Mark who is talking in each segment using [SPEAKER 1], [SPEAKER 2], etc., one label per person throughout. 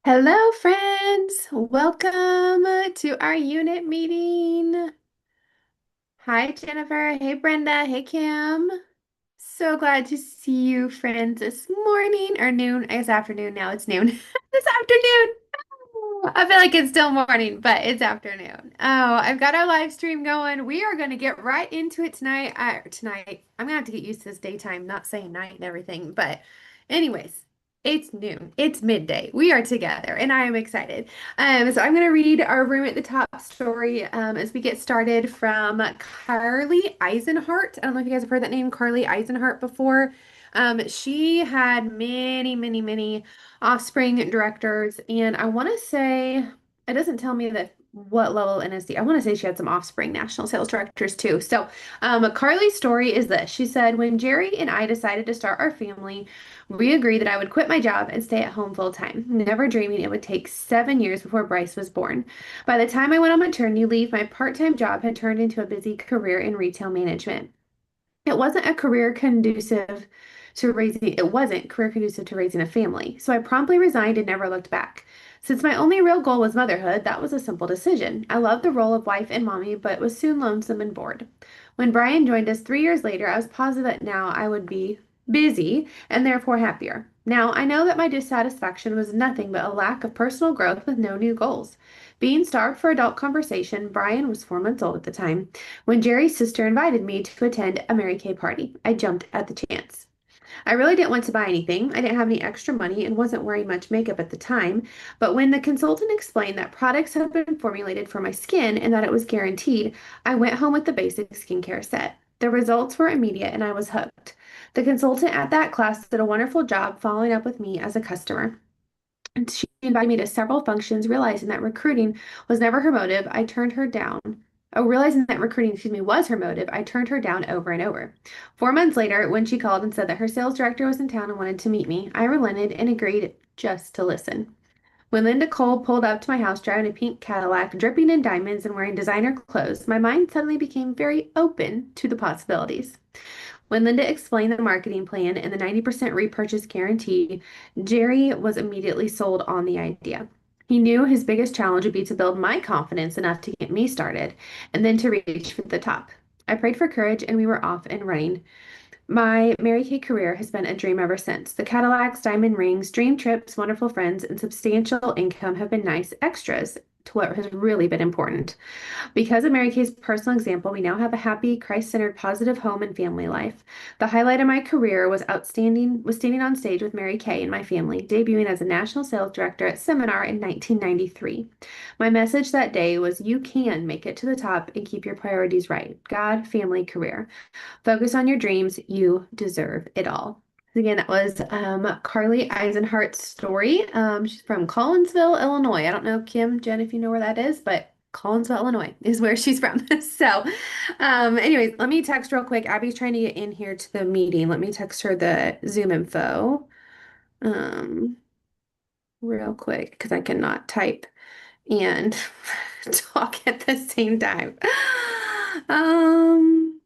[SPEAKER 1] Hello, friends. Welcome to our unit meeting. Hi, Jennifer. Hey, Brenda. Hey, Kim. So glad to see you, friends, this morning or noon. I guess afternoon now. It's noon. This afternoon. I feel like it's still morning, but it's afternoon. Oh, I've got our live stream going. We are going to get right into it tonight. Tonight, I'm going to have to get used to this daytime, not saying night and everything. But, anyways, it's noon. It's midday. We are together, and I am excited. So I'm going to read our room at the top story as we get started from Carly Eisenhart. I don't know if you guys have heard that name, Carly Eisenhart, before. She had many offspring directors, and I want to say it doesn't tell me that what level NSD. I want to say she had some offspring national sales directors too. So, Carly's story is this. She said, when Jerry and I decided to start our family, we agreed that I would quit my job and stay at home full time, never dreaming it would take 7 years before Bryce was born. By the time I went on maternity leave, my part-time job had turned into a busy career in retail management. It wasn't career conducive to raising a family, so I promptly resigned and never looked back. Since my only real goal was motherhood, that was a simple decision. I loved the role of wife and mommy, but was soon lonesome and bored. When Brian joined us 3 years later, I was positive that now I would be busy and therefore happier. Now, I know that my dissatisfaction was nothing but a lack of personal growth with no new goals. Being starved for adult conversation, Brian was 4 months old at the time when Jerry's sister invited me to attend a Mary Kay party. I jumped at the chance. I really didn't want to buy anything. I didn't have any extra money and wasn't wearing much makeup at the time. But when the consultant explained that products had been formulated for my skin and that it was guaranteed, I went home with the basic skincare set. The results were immediate and I was hooked. The consultant at that class did a wonderful job following up with me as a customer. And she invited me to several functions, realizing that recruiting was never her motive. I turned her down. Oh, realizing that recruiting, was her motive, I turned her down over and over. 4 months later, when she called and said that her sales director was in town and wanted to meet me, I relented and agreed just to listen. When Linda Cole pulled up to my house driving a pink Cadillac, dripping in diamonds and wearing designer clothes, my mind suddenly became very open to the possibilities. When Linda explained the marketing plan and the 90% repurchase guarantee, Jerry was immediately sold on the idea. He knew his biggest challenge would be to build my confidence enough to get me started and then to reach for the top. I prayed for courage and we were off and running. My Mary Kay career has been a dream ever since. The Cadillacs, diamond rings, dream trips, wonderful friends, and substantial income have been nice extras to what has really been important. Because of Mary Kay's personal example, we now have a happy, Christ-centered, positive home and family life. The highlight of my career was standing on stage with Mary Kay and my family, debuting as a national sales director at Seminar in 1993. My message that day was you can make it to the top and keep your priorities right. God, family, career. Focus on your dreams. You deserve it all. Again, that was Carly Eisenhart's story. She's from Collinsville, Illinois. I don't know, Kim, Jen, if you know where that is, but Collinsville, Illinois is where she's from. So, anyways, let me text real quick. Abby's trying to get in here to the meeting. Let me text her the Zoom info um, real quick because I cannot type and talk at the same time. Um,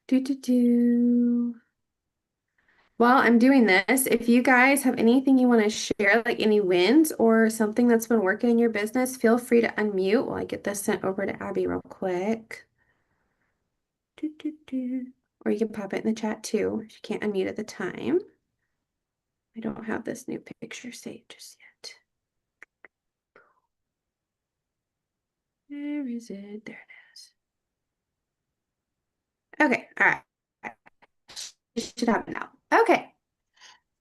[SPEAKER 1] do. While I'm doing this, if you guys have anything you want to share, like any wins or something that's been working in your business, feel free to unmute while I get this sent over to Abby real quick. Or you can pop it in the chat too if you can't unmute at the time. I don't have this new picture saved just yet. Where is it? There it is. Okay, all right. You should have it now. Okay.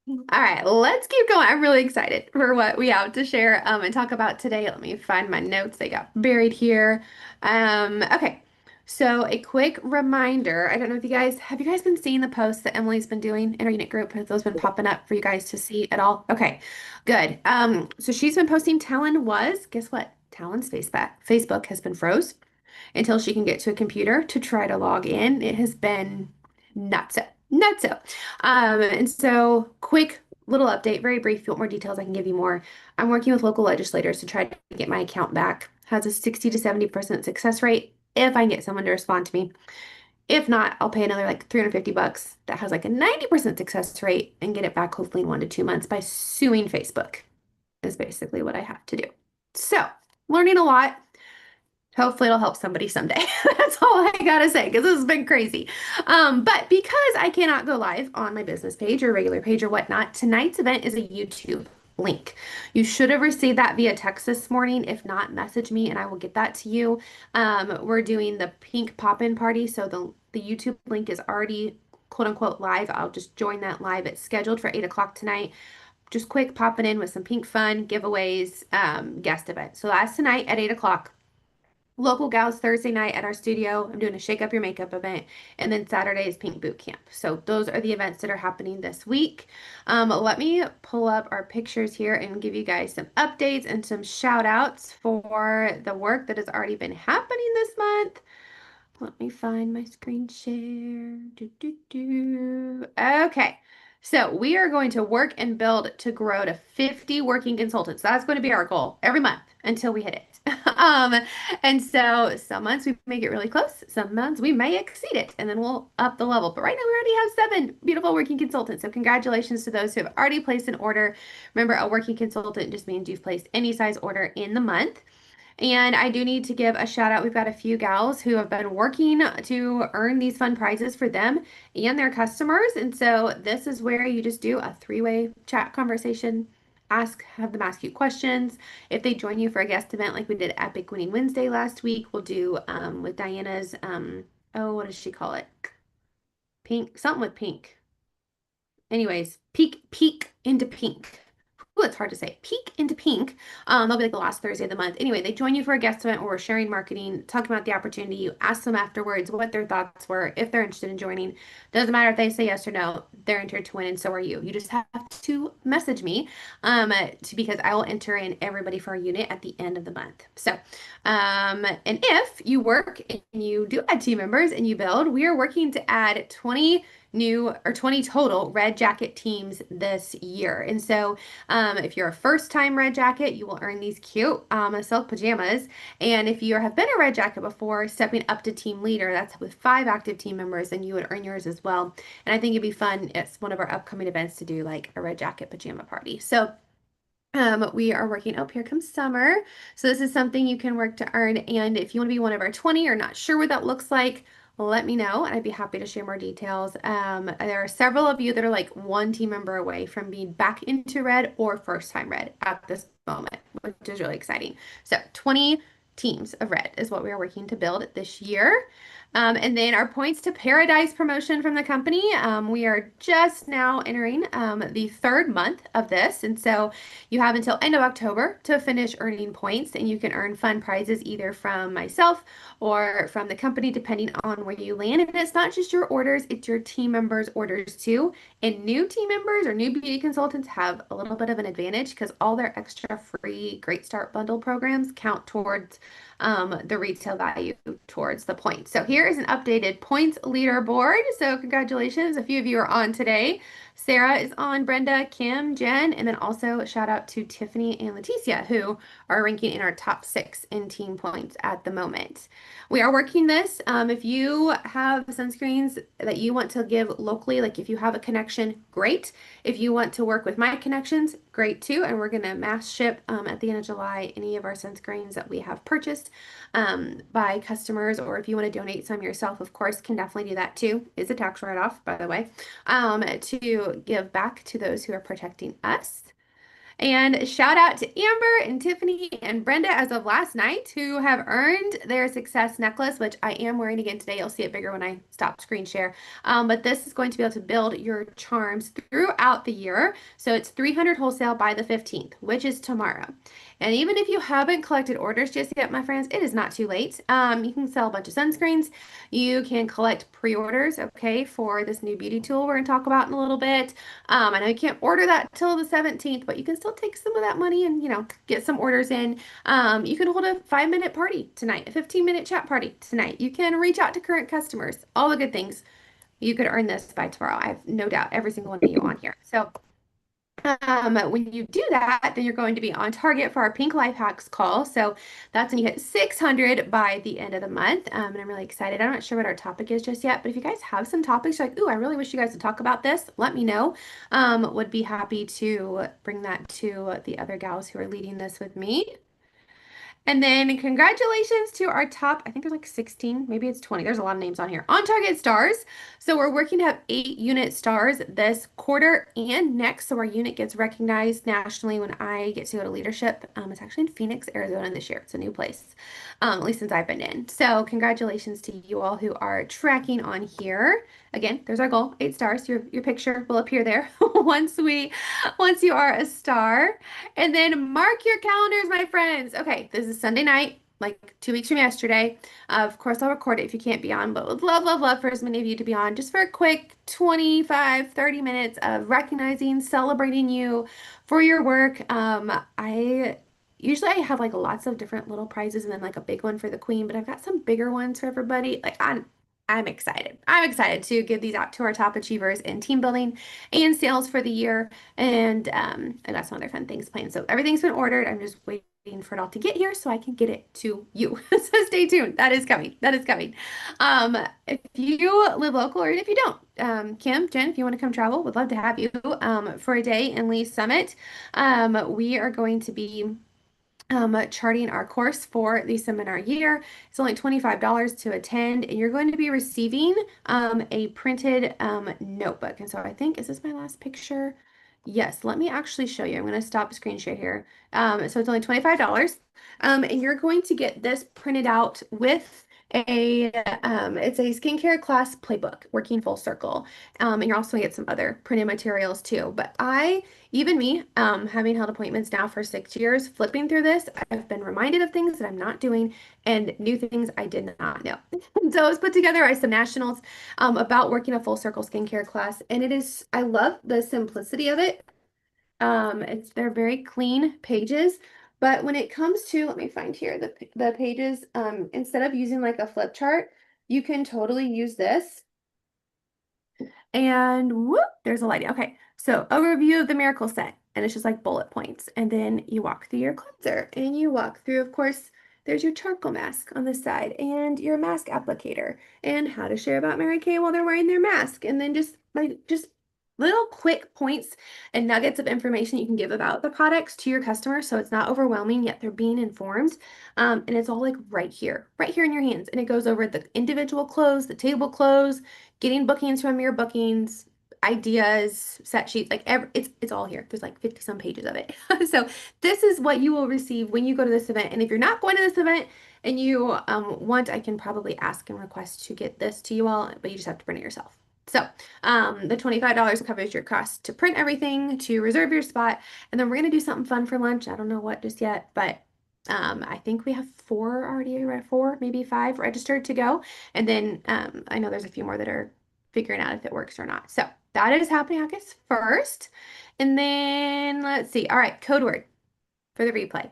[SPEAKER 1] All right, let's keep going. I'm really excited for what we have to share and talk about today. Let me find my notes. They got buried here. Okay. So a quick reminder. I don't know if you guys been seeing the posts that Emily's been doing in our unit group? Have those been popping up for you guys to see at all? Okay, good. So she's been posting guess what? Talon's Facebook has been froze until she can get to a computer to try to log in. It has been nuts. Nuts. And so quick little update, very brief. If you want more details, I can give you more. I'm working with local legislators to try to get my account back. Has a 60 to 70% success rate if I can get someone to respond to me. If not, I'll pay another like $350 that has like a 90% success rate and get it back hopefully in 1 to 2 months by suing Facebook. is basically what I have to do. So, learning a lot. Hopefully it'll help somebody someday. That's all I gotta say because this has been crazy. But because I cannot go live on my business page or regular page or whatnot, tonight's event is a YouTube link. You should have received that via text this morning. If not, message me and I will get that to you. We're doing the pink pop-in party, so the YouTube link is already quote unquote live. I'll just join that live. It's scheduled for 8 o'clock tonight. Just quick popping in with some pink fun, giveaways, guest event. So that's tonight at 8 o'clock. Local Gals Thursday night at our studio. I'm doing a Shake Up Your Makeup event. And then Saturday is Pink Boot Camp. So those are the events that are happening this week. Let me pull up our pictures here and give you guys some updates and some shout outs for the work that has already been happening this month. Let me find my screen share. Okay. So we are going to work and build to grow to 50 working consultants. That's going to be our goal every month until we hit it. Um, and so some months we may get really close, some months we may exceed it, and then we'll up the level. But right now we already have 7 beautiful working consultants. So congratulations to those who have already placed an order. Remember, a working consultant just means you've placed any size order in the month. And I do need to give a shout out. We've got a few gals who have been working to earn these fun prizes for them and their customers. And so this is where you just do a 3-way chat conversation. Have them ask you questions. If they join you for a guest event like we did Epic Winning Wednesday last week, we'll do with Diana's, oh, what does she call it? Pink, something with pink. Anyways, peek into pink. Ooh, it's hard to say. Peek into pink. That'll be like the last Thursday of the month. Anyway, they join you for a guest event where we're sharing marketing, talking about the opportunity. You ask them afterwards what their thoughts were, if they're interested in joining. Doesn't matter if they say yes or no. They're entered to win, and so are you. You just have to message me, because I will enter in everybody for our unit at the end of the month. So, and if you work and you do add team members and you build, we are working to add 20 new or 20 total Red Jacket teams this year. And so if you're a first-time Red Jacket, you will earn these cute silk pajamas. And if you have been a Red Jacket before, stepping up to team leader, that's with 5 active team members, then you would earn yours as well. And I think it'd be fun. It's one of our upcoming events to do like a Red Jacket pajama party. So we are working, oh, here comes summer. So this is something you can work to earn. And if you want to be one of our 20 or not sure what that looks like, let me know and I'd be happy to share more details. There are several of you that are like 1 team member away from being back into red or first time red at this moment, which is really exciting. So 20 teams of red is what we are working to build this year. And then our Points to Paradise promotion from the company. We are just now entering the 3rd month of this. And so you have until end of October to finish earning points, and you can earn fun prizes either from myself or from the company, depending on where you land. And it's not just your orders, it's your team members' orders too. And new team members or new beauty consultants have a little bit of an advantage because all their extra free Great Start Bundle programs count towards the retail value towards the points. So here is an updated points leaderboard. So congratulations. A few of you are on today. Sarah is on, Brenda, Kim, Jen, and then also shout out to Tiffany and Leticia, who are ranking in our top 6 in team points at the moment. We are working this. If you have sunscreens that you want to give locally, like if you have a connection, great. If you want to work with my connections, great too. And we're going to mass ship at the end of July any of our sunscreens that we have purchased by customers, or if you want to donate some yourself, of course, can definitely do that too. It's a tax write-off, by the way, to give back to those who are protecting us. And shout out to Amber and Tiffany and Brenda as of last night who have earned their success necklace, which I am wearing again today. You'll see it bigger when I stop screen share. But this is going to be able to build your charms throughout the year. So it's 300 wholesale by the 15th, which is tomorrow. And even if you haven't collected orders just yet, my friends, it is not too late. You can sell a bunch of sunscreens. You can collect pre-orders, okay, for this new beauty tool we're going to talk about in a little bit. I know you can't order that till the 17th, but you can still take some of that money and, get some orders in. You can hold a 5-minute party tonight, a 15-minute chat party tonight. You can reach out to current customers, all the good things. You could earn this by tomorrow. I have no doubt every single one of you on here. So When you do that, then you're going to be on target for our Pink Life Hacks call. So that's when you hit 600 by the end of the month. And I'm really excited. I'm not sure what our topic is just yet, but if you guys have some topics, you're like, ooh, I really wish you guys would talk about this, let me know. Would be happy to bring that to the other gals who are leading this with me. And then congratulations to our top, I think there's like 16, maybe it's 20. There's a lot of names on here. On Target stars. So we're working to have 8 unit stars this quarter and next. So our unit gets recognized nationally when I get to go to leadership. It's actually in Phoenix, Arizona this year. It's a new place, at least since I've been in. So congratulations to you all who are tracking on here. Again, there's our goal, 8 stars. Your picture will appear there once you are a star. And then mark your calendars, my friends. Okay, this is Sunday night, like 2 weeks from yesterday. Of course, I'll record it if you can't be on, but would love, love, love for as many of you to be on just for a quick 25, 30 minutes of recognizing, celebrating you for your work. I have like lots of different little prizes and then like a big one for the queen, but I've got some bigger ones for everybody. I'm excited. I'm excited to give these out to our top achievers in team building and sales for the year. And I got some other fun things planned. So everything's been ordered. I'm just waiting for it all to get here so I can get it to you. So stay tuned. That is coming. That is coming. If you live local or if you don't, Kim, Jen, if you want to come travel, would love to have you for a day in Lee Summit. We are going to be charting our course for the seminar year. It's only $25 to attend, and you're going to be receiving a printed notebook. And so I think, is this my last picture? Yes, let me actually show you. I'm going to stop screen share here. So it's only $25. And you're going to get this printed out with it's a skincare class playbook, working full circle. And you're also going to get some other printed materials too. But even me, having held appointments now for 6 years, flipping through this, I've been reminded of things that I'm not doing and new things I did not know. So I was put together by some nationals about working a full circle skincare class, and I love the simplicity of it. They're very clean pages, but when it comes to, let me find here the pages, instead of using like a flip chart, you can totally use this. And whoop, there's a light. Okay, so overview of the miracle set, and it's just like bullet points. And then you walk through your cleanser, and you walk through, of course, there's your charcoal mask on the side, and your mask applicator, and how to share about Mary Kay while they're wearing their mask, and then just little quick points and nuggets of information you can give about the products to your customers, so it's not overwhelming, yet they're being informed. And it's all like right here in your hands, and it goes over the individual clothes, the table clothes, getting bookings from your bookings, ideas, set sheets, it's all here. There's like 50 some pages of it. So this is what you will receive when you go to this event. And if you're not going to this event and you want, I can probably ask and request to get this to you all, but you just have to print it yourself. So the $25 covers your cost to print everything, to reserve your spot, and then we're gonna do something fun for lunch. I don't know what just yet, but I think we have 4, maybe 5 registered to go. And then I know there's a few more that are figuring out if it works or not. So that is happening August 1st. And then let's see. All right, code word for the replay.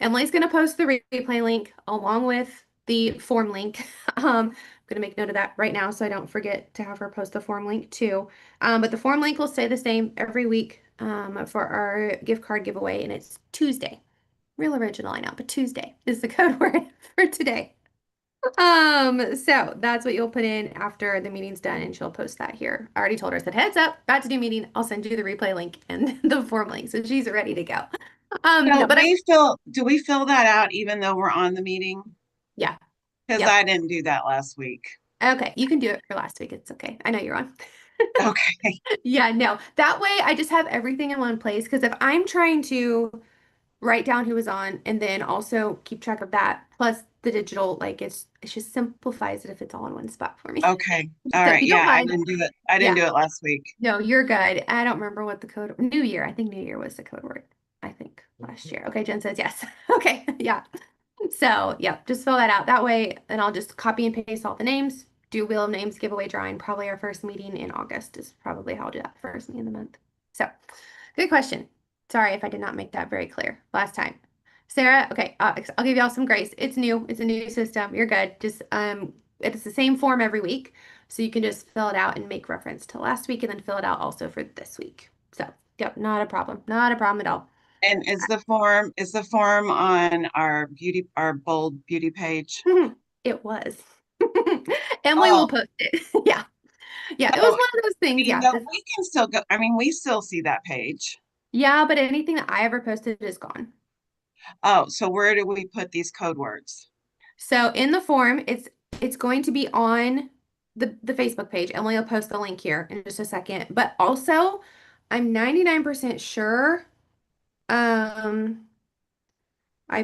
[SPEAKER 1] Emily's going to post the replay link along with the form link. I'm going to make note of that right now so I don't forget to have her post the form link too. But the form link will stay the same every week for our gift card giveaway, and it's Tuesday. Real original, I know, but Tuesday is the code word for today. So that's what you'll put in after the meeting's done, and she'll post that here. I already told her, I said, heads up, about to do meeting. I'll send you the replay link and the form link. So she's ready to go.
[SPEAKER 2] So
[SPEAKER 1] No, but
[SPEAKER 2] do we fill that out even though we're on the meeting?
[SPEAKER 1] yeah,
[SPEAKER 2] Because
[SPEAKER 1] yep.
[SPEAKER 2] I didn't do that last week.
[SPEAKER 1] Okay, you can do it for last week. It's okay. I know you're on.
[SPEAKER 2] Okay.
[SPEAKER 1] Yeah, no. That way I just have everything in one place because if I'm trying to write down who was on and then also keep track of that plus the digital, like it just simplifies it if it's all in one spot for me.
[SPEAKER 2] Okay. All
[SPEAKER 1] So if
[SPEAKER 2] right.
[SPEAKER 1] you don't
[SPEAKER 2] Yeah, I
[SPEAKER 1] mind,
[SPEAKER 2] didn't do it. I didn't
[SPEAKER 1] yeah.
[SPEAKER 2] do it last week.
[SPEAKER 1] No, you're good. I don't remember what the code New Year. I think New Year was the code word. I think last year. Okay, Jen says yes. Okay, yeah. So, yeah, just fill that out. That way, and I'll just copy and paste all the names, do Wheel of Names giveaway drawing. Probably our first meeting in August is probably how I'll do that first meeting of the month. So, good question. Sorry if I did not make that very clear last time. Sarah, okay, I'll give y'all some grace. It's new. It's a new system. You're good. Just it's the same form every week. So you can just fill it out and make reference to last week and then fill it out also for this week. So Yep, not a problem. Not a problem at all.
[SPEAKER 2] And is the form on our bold beauty page?
[SPEAKER 1] It was. Emily will
[SPEAKER 2] Oh,
[SPEAKER 1] post it. Yeah. Yeah, it was
[SPEAKER 2] oh,
[SPEAKER 1] one of those things. Yeah.
[SPEAKER 2] no, we can still go. I mean, we still see that page.
[SPEAKER 1] Yeah, but anything that I ever posted is gone.
[SPEAKER 2] Oh, so where do we put these code words?
[SPEAKER 1] So in the form, it's going to be on the Facebook page. Emily will post the link here in just a second. But also, I'm 99% sure I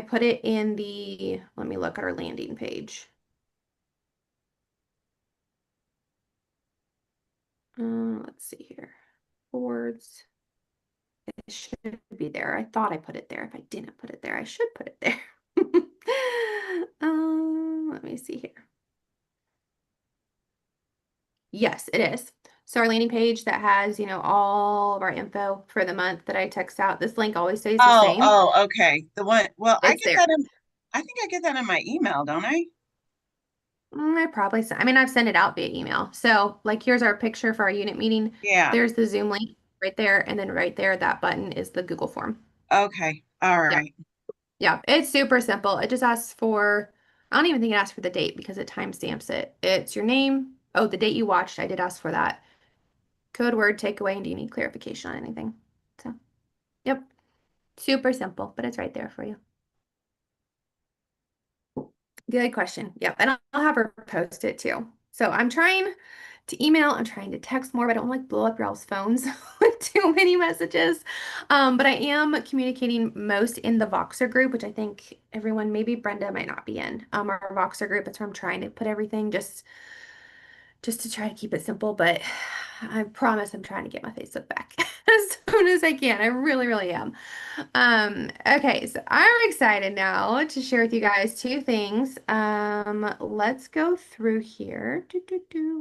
[SPEAKER 1] put it in the, let me look at our landing page. Let's see here. Boards. It should be there. I thought I put it there. If I didn't put it there, I should put it there. Let me see here. Yes, it is. So our landing page that has, all of our info for the month that I text out, this link always stays the
[SPEAKER 2] Oh,
[SPEAKER 1] same.
[SPEAKER 2] oh, okay. The one, well,
[SPEAKER 1] It's there.
[SPEAKER 2] I think I get that in my email, don't I?
[SPEAKER 1] I probably, I mean, I've sent it out via email. So like, here's our picture for our unit meeting.
[SPEAKER 2] Yeah.
[SPEAKER 1] There's the Zoom link right there. And then right there, that button is the Google form.
[SPEAKER 2] Okay. All
[SPEAKER 1] Yeah.
[SPEAKER 2] right.
[SPEAKER 1] Yeah. It's super simple. It just asks for, I don't even think it asks for the date because it timestamps it. It's your name. Oh, the date you watched. I did ask for that. Code word, takeaway, and do you need clarification on anything? So, yep. Super simple, but it's right there for you. Good question. Yep. And I'll have her post it too. So I'm trying to email, I'm trying to text more, but I don't like blow up y'all's phones with too many messages. But I am communicating most in the Voxer group, which I think everyone, maybe Brenda might not be in. Our Voxer group, that's where I'm trying to put everything just to try to keep it simple, but I promise I'm trying to get my Facebook back as soon as I can. I really, really am. Okay, so I'm excited now to share with you guys two things. Let's go through here.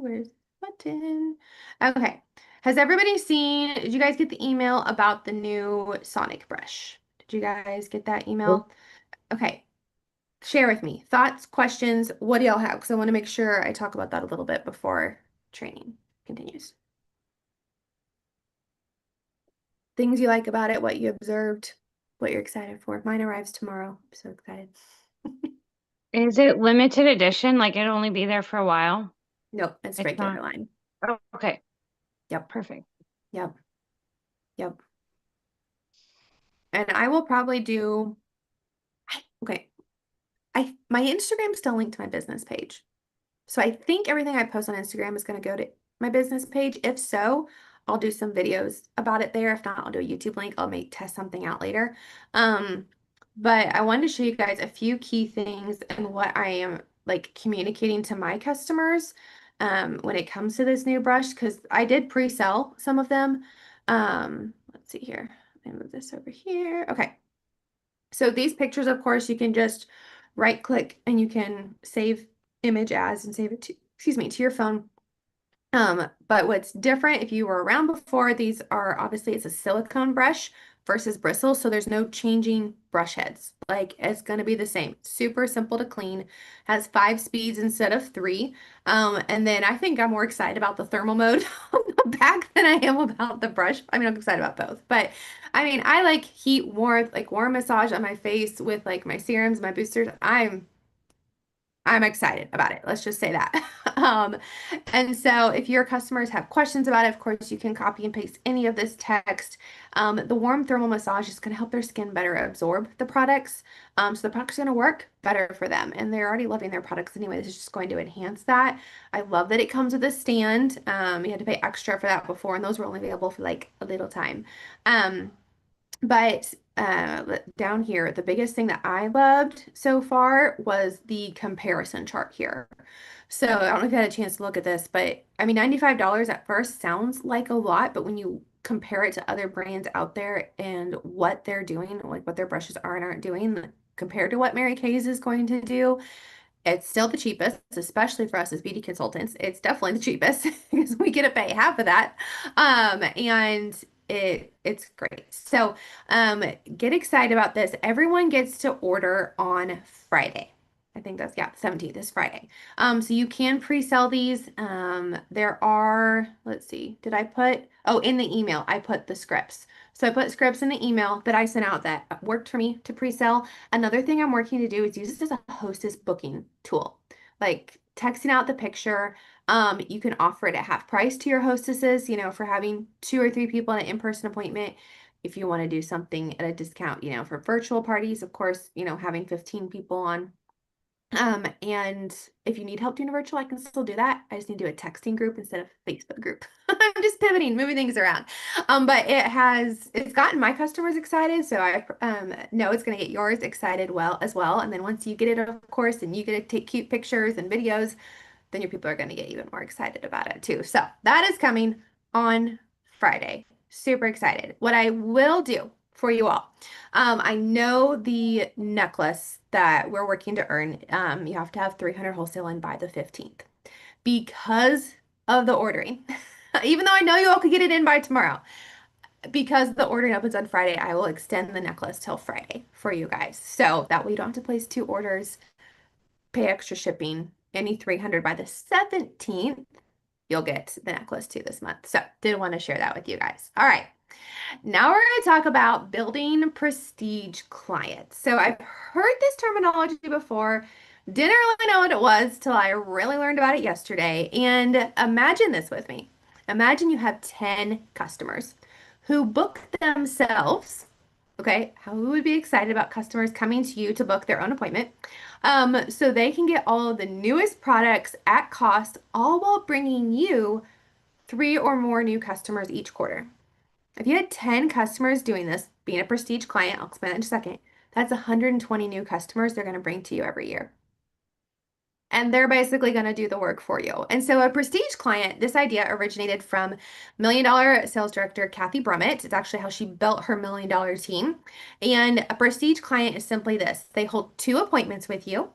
[SPEAKER 1] Where's the button? Okay. Has everybody seen, did you guys get the email about the new Sonic brush? Did you guys get that email? Okay. Share with me thoughts, questions. What do y'all have? Because I want to make sure I talk about that a little bit before training continues. Things you like about it, what you observed, what you're excited for. Mine arrives tomorrow. I'm so excited.
[SPEAKER 3] Is it limited edition? Like it'll only be there for a while?
[SPEAKER 1] Nope, it's
[SPEAKER 3] It's
[SPEAKER 1] regular
[SPEAKER 3] not.
[SPEAKER 1] line.
[SPEAKER 3] Oh, okay.
[SPEAKER 1] Yep,
[SPEAKER 3] Perfect.
[SPEAKER 1] yep, yep. And I will probably do, okay, my Instagram's still linked to my business page. So I think everything I post on Instagram is going to go to my business page. If so, I'll do some videos about it there. If not, I'll do a YouTube link. I'll make test something out later. Um, but I wanted to show you guys a few key things and what I am like communicating to my customers when it comes to this new brush because I did pre-sell some of them. Let's see here. Let me move this over here. Okay. So these pictures, of course, you can just right click and you can save image as and save it to, excuse me, to your phone. But what's different if you were around before, these are obviously it's a silicone brush versus bristles, so there's no changing brush heads. Like it's gonna be the same. Super simple to clean, has 5 speeds instead of 3. And then I think I'm more excited about the thermal mode on the back than I am about the brush. I mean, I'm excited about both, but I mean, I like heat warmth, like warm massage on my face with like my serums, my boosters. I'm excited about it. Let's just say that. And so if your customers have questions about it, of course, you can copy and paste any of this text. The warm thermal massage is going to help their skin better absorb the products. So the product's going to work better for them. And they're already loving their products anyway. This is just going to enhance that. I love that it comes with a stand. You had to pay extra for that before, and those were only available for like a little time. But down here, the biggest thing that I loved so far was the comparison chart here. So I don't know if you had a chance to look at this, but I mean, $95 at first sounds like a lot, but when you compare it to other brands out there and what they're doing, like what their brushes are and aren't doing, compared to what Mary Kay's is going to do, it's still the cheapest, especially for us as beauty consultants. It's definitely the cheapest because we get to pay half of that. And it's great. So get excited about this. Everyone gets to order on Friday. I think that's, yeah, the 17th is Friday. So you can pre-sell these. There are, let's see, did I put, oh, in the email, I put the scripts. So I put scripts in the email that I sent out that worked for me to pre-sell. Another thing I'm working to do is use this as a hostess booking tool, like texting out the picture. You can offer it at half price to your hostesses, for having 2 or 3 people in an in-person appointment. If you want to do something at a discount, for virtual parties, of course, having 15 people on. And if you need help doing a virtual, I can still do that. I just need to do a texting group instead of Facebook group. I'm just pivoting, moving things around. But it's gotten my customers excited. So I know it's going to get yours excited as well. And then once you get it, of course, and you get to take cute pictures and videos, then your people are going to get even more excited about it too. So that is coming on Friday. Super excited. What I will do for you all, I know the necklace that we're working to earn, you have to have 300 wholesale in by the 15th because of the ordering. Even though I know you all could get it in by tomorrow, because the ordering opens on Friday, I will extend the necklace till Friday for you guys. So that way you don't have to place 2 orders, pay extra shipping. Any 300 by the 17th, you'll get the necklace too this month. So did want to share that with you guys. All right. Now we're going to talk about building prestige clients. So I've heard this terminology before, didn't really know what it was till I really learned about it yesterday. And imagine this with me. Imagine you have 10 customers who book themselves. Okay, who would be excited about customers coming to you to book their own appointment? So they can get all of the newest products at cost, all while bringing you 3 or more new customers each quarter. If you had 10 customers doing this, being a prestige client, I'll explain that in a second, that's 120 new customers they're going to bring to you every year. And they're basically going to do the work for you. And so a prestige client, this idea originated from $1 Million sales director Kathy Brummett. It's actually how she built her $1 Million team. And a prestige client is simply this. They hold 2 appointments with you.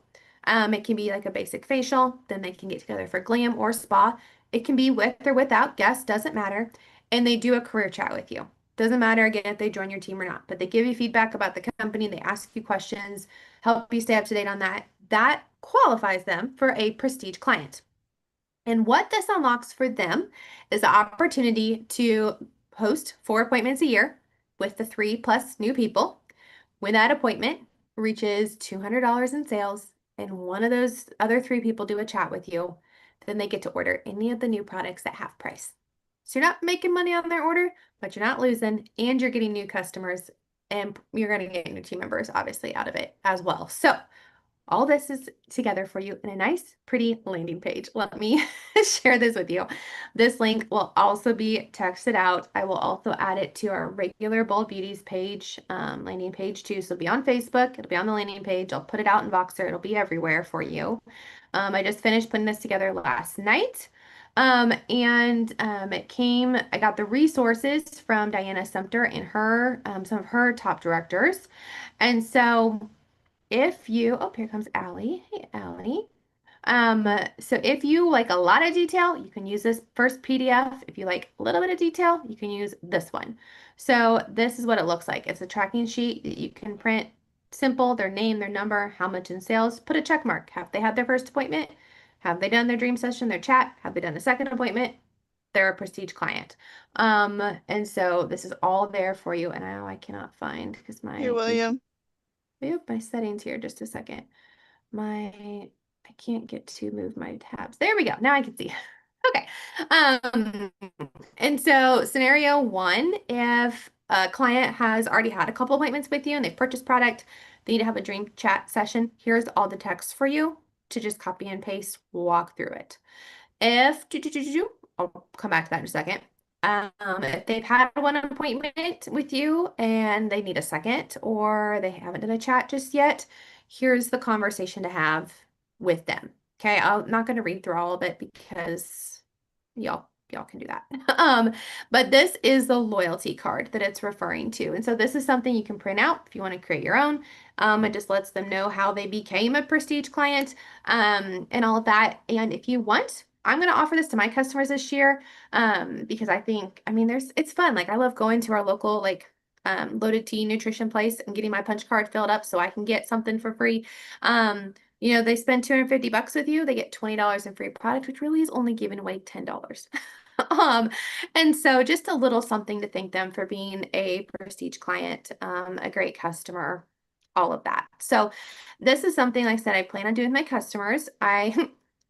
[SPEAKER 1] It can be like a basic facial. Then they can get together for glam or spa. It can be with or without guests, doesn't matter. And they do a career chat with you. Doesn't matter, again, if they join your team or not, but they give you feedback about the company. They ask you questions, help you stay up to date on that. That qualifies them for a prestige client. And what this unlocks for them is the opportunity to host 4 appointments a year with the 3+ new people. When that appointment reaches $200 in sales and one of those other 3 people do a chat with you, then they get to order any of the new products at half price. So you're not making money on their order, but you're not losing, and you're getting new customers, and you're going to get new team members, obviously, out of it as well. So all this is together for you in a nice, pretty landing page. Let me share this with you. This link will also be texted out. I will also add it to our regular Bold Beauties page, landing page too. So it'll be on Facebook. It'll be on the landing page. I'll put it out in Voxer. It'll be everywhere for you. I just finished putting this together last night. I got the resources from Diana Sumter and some of her top directors. And so here comes Allie. Hey, Allie. So if you like a lot of detail, you can use this first PDF. If you like a little bit of detail, you can use this one. So this is what it looks like. It's a tracking sheet that you can print. Simple, their name, their number, how much in sales, put a check mark. Have they had their first appointment? Have they done their dream session, their chat? Have they done a second appointment? They're a prestige client. And so this is all there for you. And now I cannot find because
[SPEAKER 4] Here, William.
[SPEAKER 1] my settings here, just a second. I can't get to move my tabs. There we go. Now I can see. Okay. And so scenario 1, if a client has already had a couple appointments with you and they've purchased product, they need to have a dream chat session. Here's all the text for you to just copy and paste, walk through it. I'll come back to that in a second. If they've had one appointment with you and they need a second, or they haven't done a chat just yet, here's the conversation to have with them. Okay, I'm not going to read through all of it because y'all can do that. But this is the loyalty card that it's referring to. And so this is something you can print out if you want to create your own. It just lets them know how they became a prestige client, and all of that. And if you want, I'm going to offer this to my customers this year, because it's fun. Like, I love going to our local, Loaded Tea nutrition place and getting my punch card filled up so I can get something for free. You know, they spend 250 bucks with you, they get $20 in free product, which really is only giving away $10. Um, and so just a little something to thank them for being a prestige client, a great customer, all of that. So this is something, like I said, I plan on doing with my customers.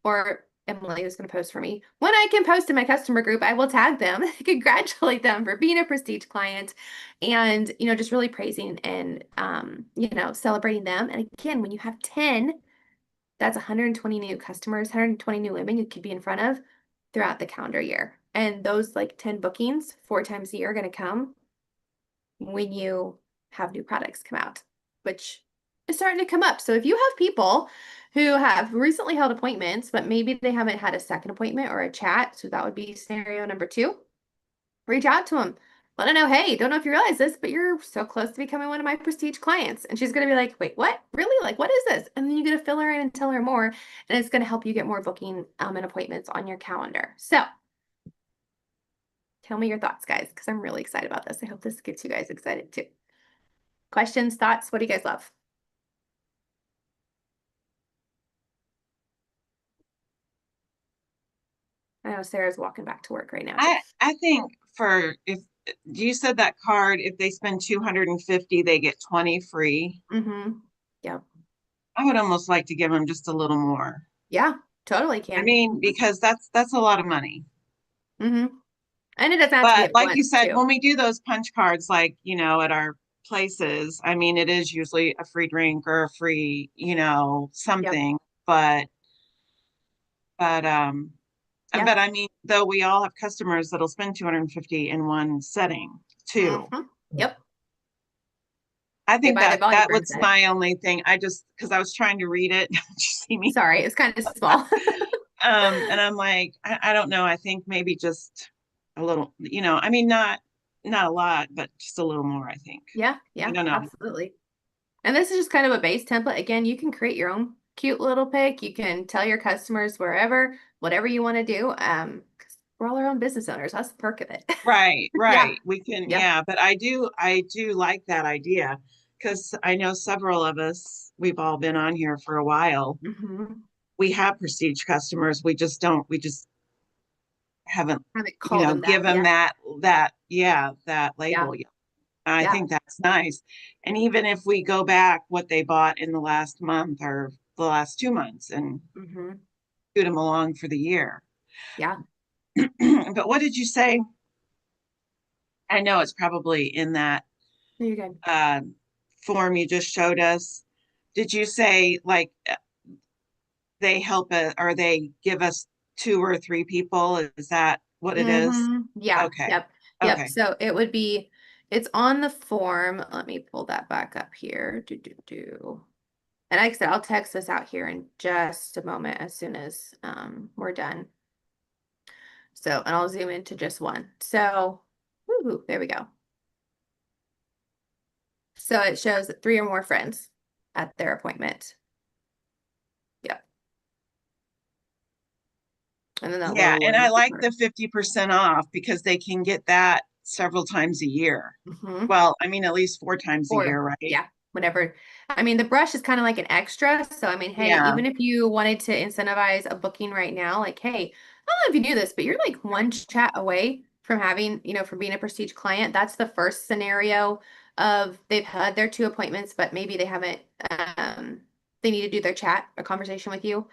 [SPEAKER 1] Or Emily is going to post for me. When I can post in my customer group, I will tag them, congratulate them for being a prestige client, and, just really praising and, celebrating them. And again, when you have 10, that's 120 new customers, 120 new women you could be in front of throughout the calendar year. And those like 10 bookings 4 times a year are going to come when you have new products come out, which is starting to come up. So if you have people who have recently held appointments, but maybe they haven't had a second appointment or a chat, so that would be scenario number 2, reach out to them. Let them know, hey, don't know if you realize this, but you're so close to becoming one of my prestige clients. And she's going to be like, wait, what? Really? Like, what is this? And then you get to fill her in and tell her more. And it's going to help you get more booking and appointments on your calendar. So tell me your thoughts, guys, because I'm really excited about this. I hope this gets you guys excited too. Questions, thoughts? What do you guys love? I know Sarah's walking back to work right now.
[SPEAKER 2] I think if you said that card, if they spend 250, they get 20 free.
[SPEAKER 1] Mm-hmm. Yep.
[SPEAKER 2] I would almost like to give them just a little more.
[SPEAKER 1] Yeah, totally can.
[SPEAKER 2] I mean, because that's a lot of money.
[SPEAKER 1] Mm-hmm. And it doesn't have to
[SPEAKER 2] But
[SPEAKER 1] be
[SPEAKER 2] like you said,
[SPEAKER 1] too.
[SPEAKER 2] when we do those punch cards, like, at our places, I mean, it is usually a free drink or a free, something.
[SPEAKER 1] Yep.
[SPEAKER 2] But
[SPEAKER 1] Yeah.
[SPEAKER 2] but I mean, though we all have customers that'll spend 250 in one setting too.
[SPEAKER 1] Mm-hmm. Yep.
[SPEAKER 2] I think
[SPEAKER 1] buy the
[SPEAKER 2] that
[SPEAKER 1] volume
[SPEAKER 2] that
[SPEAKER 1] brand
[SPEAKER 2] was
[SPEAKER 1] set.
[SPEAKER 2] my only thing. Because I was trying to read it. Did you see me?
[SPEAKER 1] Sorry, it's kind of small.
[SPEAKER 2] And I'm like, I don't know. I think maybe just a little, I mean, not a lot, but just a little more, I think.
[SPEAKER 1] Yeah,
[SPEAKER 2] I don't know.
[SPEAKER 1] absolutely. And this is just kind of a base template. Again, you can create your own cute little pic. You can tell your customers whatever you want to do. 'Cause we're all our own business owners. That's the perk of it.
[SPEAKER 2] Right,
[SPEAKER 1] Yeah.
[SPEAKER 2] right. We can,
[SPEAKER 1] Yep.
[SPEAKER 2] yeah, but I do like that idea because I know several of us, we've all been on here for a while.
[SPEAKER 1] Mm-hmm.
[SPEAKER 2] We have prestige customers. We just haven't,
[SPEAKER 1] Haven't called them
[SPEAKER 2] given
[SPEAKER 1] that
[SPEAKER 2] that label.
[SPEAKER 1] Yeah.
[SPEAKER 2] I think that's nice. And even if we go back what they bought in the last month or the last 2 months and
[SPEAKER 1] Mm-hmm.
[SPEAKER 2] shoot them along for the year.
[SPEAKER 1] Yeah.
[SPEAKER 2] But what did you say? I know it's probably in that
[SPEAKER 1] You're good.
[SPEAKER 2] form you just showed us. Did you say like they help or they give us 2 or 3 people? Is that what it is?
[SPEAKER 1] Mm-hmm. Yeah.
[SPEAKER 2] Okay.
[SPEAKER 1] Yep.
[SPEAKER 2] Okay.
[SPEAKER 1] So it's on the form. Let me pull that back up here. And like I said, I'll text this out here in just a moment as soon as we're done. So, and I'll zoom into just one. So, there we go. So it shows 3 or more friends at their appointment. Yep. And then that
[SPEAKER 2] Yeah,
[SPEAKER 1] little
[SPEAKER 2] and I
[SPEAKER 1] one.
[SPEAKER 2] like the 50% off because they can get that several times a year.
[SPEAKER 1] Mm-hmm.
[SPEAKER 2] Well, I mean, at least 4 times a year, right?
[SPEAKER 1] Yeah, whenever. I mean, the brush is kind of like an extra. So, I mean, hey,
[SPEAKER 2] Yeah.
[SPEAKER 1] even if you wanted to incentivize a booking right now, like, hey, I don't know if you knew this, but you're like one chat away from having, from being a prestige client. That's the first scenario of they've had their 2 appointments, but maybe they haven't, they need to do their chat or conversation with you.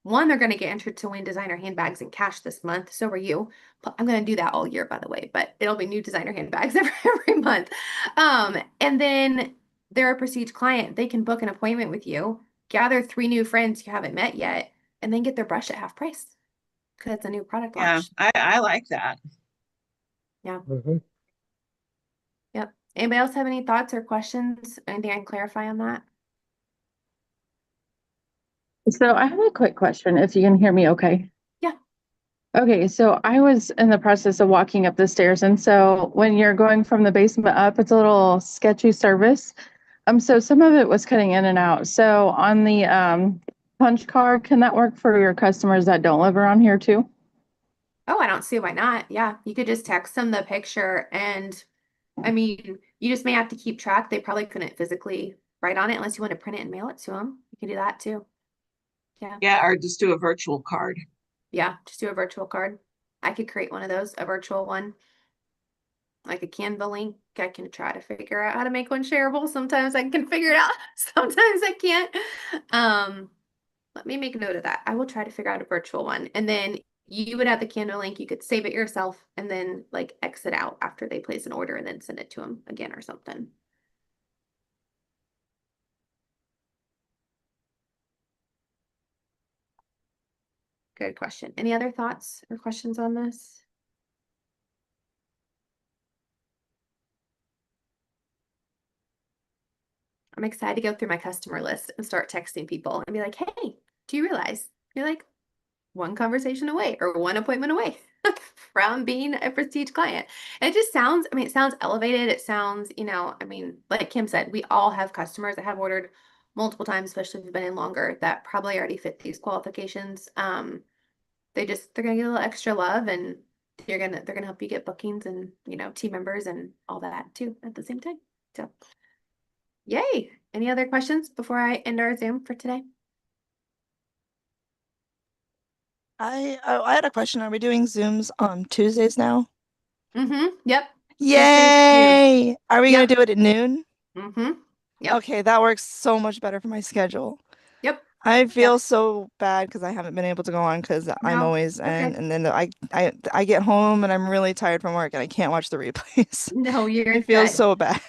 [SPEAKER 1] One, they're going to get entered to win designer handbags and cash this month. So are you. I'm going to do that all year, by the way, but it'll be new designer handbags every month. And then they're a prestige client. They can book an appointment with you, gather 3 new friends you haven't met yet, and then get their brush at half price because it's a new product
[SPEAKER 2] Yeah,
[SPEAKER 1] launch.
[SPEAKER 2] I like that.
[SPEAKER 1] Yeah.
[SPEAKER 4] Mm-hmm.
[SPEAKER 1] Yep. Anybody else have any thoughts or questions? Anything I can clarify on that?
[SPEAKER 4] So I have a quick question, if you can hear me okay.
[SPEAKER 1] Yeah.
[SPEAKER 4] Okay, so I was in the process of walking up the stairs, and so when you're going from the basement up, it's a little sketchy service. So some of it was cutting in and out. So on the punch card, can that work for your customers that don't live around here too?
[SPEAKER 1] Oh, I don't see why not. Yeah, you could just text them the picture, and I mean, you just may have to keep track. They probably couldn't physically write on it unless you want to print it and mail it to them. You can do that too. Yeah.
[SPEAKER 2] Yeah, or just do a virtual card.
[SPEAKER 1] Yeah, just do a virtual card. I could create one of those, a virtual one, like a Canva link. I can try to figure out how to make one shareable. Sometimes I can figure it out. Sometimes I can't. Let me make a note of that. I will try to figure out a virtual one. And then you would have the Canva link. You could save it yourself and then like exit out after they place an order and then send it to them again or something. Good question. Any other thoughts or questions on this? I'm excited to go through my customer list and start texting people and be like, hey, do you realize you're like one conversation away or one appointment away from being a prestige client? And it just sounds, I mean, it sounds elevated. It sounds, I mean, like Kim said, we all have customers that have ordered multiple times, especially if you've been in longer, that probably already fit these qualifications. They're gonna get a little extra love and they're gonna help you get bookings and, team members and all that too at the same time. So yay. Any other questions before I end our Zoom for today?
[SPEAKER 5] I had a question. Are we doing Zooms on Tuesdays now?
[SPEAKER 1] Mm-hmm. Yep.
[SPEAKER 5] Yay! Are we gonna
[SPEAKER 1] Yep.
[SPEAKER 5] do it at noon?
[SPEAKER 1] Mm-hmm. Yep.
[SPEAKER 5] Okay, that works so much better for my schedule.
[SPEAKER 1] Yep.
[SPEAKER 5] I feel
[SPEAKER 1] Yep.
[SPEAKER 5] so bad because I haven't been able to go on because I'm
[SPEAKER 1] No,
[SPEAKER 5] always
[SPEAKER 1] okay.
[SPEAKER 5] in, and then I get home and I'm really tired from work and I can't watch the replays.
[SPEAKER 1] No, you're
[SPEAKER 5] I feel
[SPEAKER 1] good.
[SPEAKER 5] so bad.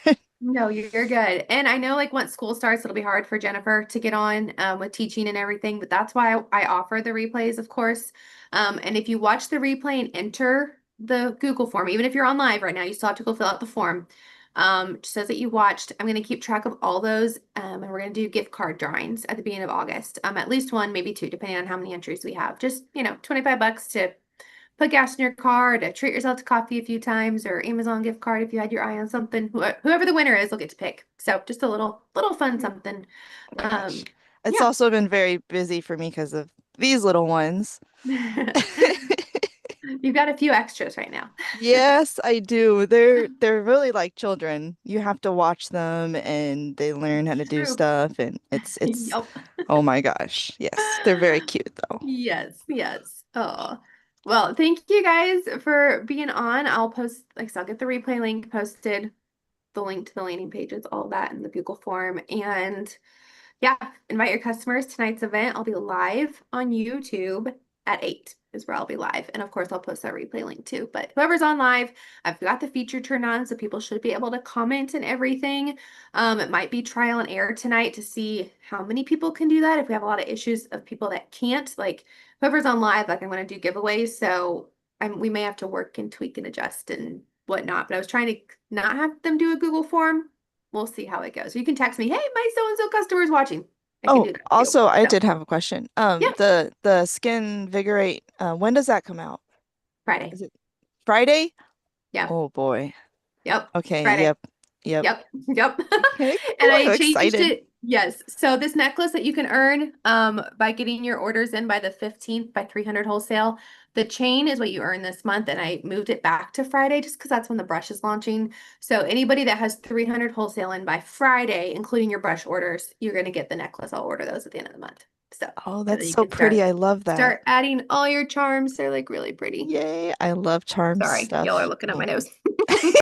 [SPEAKER 1] No, you're good. And I know like once school starts, it'll be hard for Jennifer to get on with teaching and everything, but that's why I offer the replays, of course. And if you watch the replay and enter the Google form, even if you're on live right now, you still have to go fill out the form. It says that you watched. I'm going to keep track of all those, and we're going to do gift card drawings at the beginning of August. At least one, maybe two, depending on how many entries we have. Just, $25 to put gas in your car, to treat yourself to coffee a few times, or Amazon gift card if you had your eye on something. Whoever the winner is will get to pick. So just a little fun something.
[SPEAKER 5] Oh my gosh. It's
[SPEAKER 1] Yeah.
[SPEAKER 5] also been very busy for me because of these little ones.
[SPEAKER 1] You've got a few extras right now.
[SPEAKER 5] Yes, I do. They're really like children. You have to watch them and they learn how to do
[SPEAKER 1] True.
[SPEAKER 5] stuff and it's
[SPEAKER 1] Yup.
[SPEAKER 5] oh my gosh. Yes, they're very cute though.
[SPEAKER 1] Yes, yes. Oh, well, thank you guys for being on. I'll post, like I said, I'll get the replay link posted, the link to the landing pages, all that in the Google form. And yeah, invite your customers. Tonight's event, I'll be live on YouTube at 8 is where I'll be live. And of course, I'll post that replay link too. But whoever's on live, I've got the feature turned on so people should be able to comment and everything. It might be trial and error tonight to see how many people can do that. If we have a lot of issues of people that can't, like whoever's on live, like I'm going to do giveaways. So we may have to work and tweak and adjust and whatnot. But I was trying to not have them do a Google form. We'll see how it goes. You can text me, hey, my so-and-so customer is watching. I can
[SPEAKER 5] Oh,
[SPEAKER 1] do that too.
[SPEAKER 5] also I
[SPEAKER 1] So,
[SPEAKER 5] did have a question.
[SPEAKER 1] Yeah.
[SPEAKER 5] The Skin Vigorate, when does that come out?
[SPEAKER 1] Friday.
[SPEAKER 5] Is it Friday?
[SPEAKER 1] Yeah.
[SPEAKER 5] Oh boy.
[SPEAKER 1] Yep.
[SPEAKER 5] Okay,
[SPEAKER 1] Friday.
[SPEAKER 5] yep.
[SPEAKER 1] Yep. Yep.
[SPEAKER 5] Okay,
[SPEAKER 1] And
[SPEAKER 5] cool, I'm
[SPEAKER 1] I changed
[SPEAKER 5] excited.
[SPEAKER 1] it. Yes. So this necklace that you can earn by getting your orders in by the 15th by 300 wholesale. The chain is what you earn this month, and I moved it back to Friday just because that's when the brush is launching. So anybody that has 300 wholesale in by Friday, including your brush orders, you're going to get the necklace. I'll order those at the end of the month. So
[SPEAKER 5] Oh,
[SPEAKER 1] and then
[SPEAKER 5] that's
[SPEAKER 1] you
[SPEAKER 5] so
[SPEAKER 1] can
[SPEAKER 5] pretty.
[SPEAKER 1] start
[SPEAKER 5] I love that.
[SPEAKER 1] start adding all your charms. They're like really pretty.
[SPEAKER 5] Yay, I love charm
[SPEAKER 1] Sorry, y'all are
[SPEAKER 5] stuff.
[SPEAKER 1] looking at
[SPEAKER 5] Oh.
[SPEAKER 1] my nose.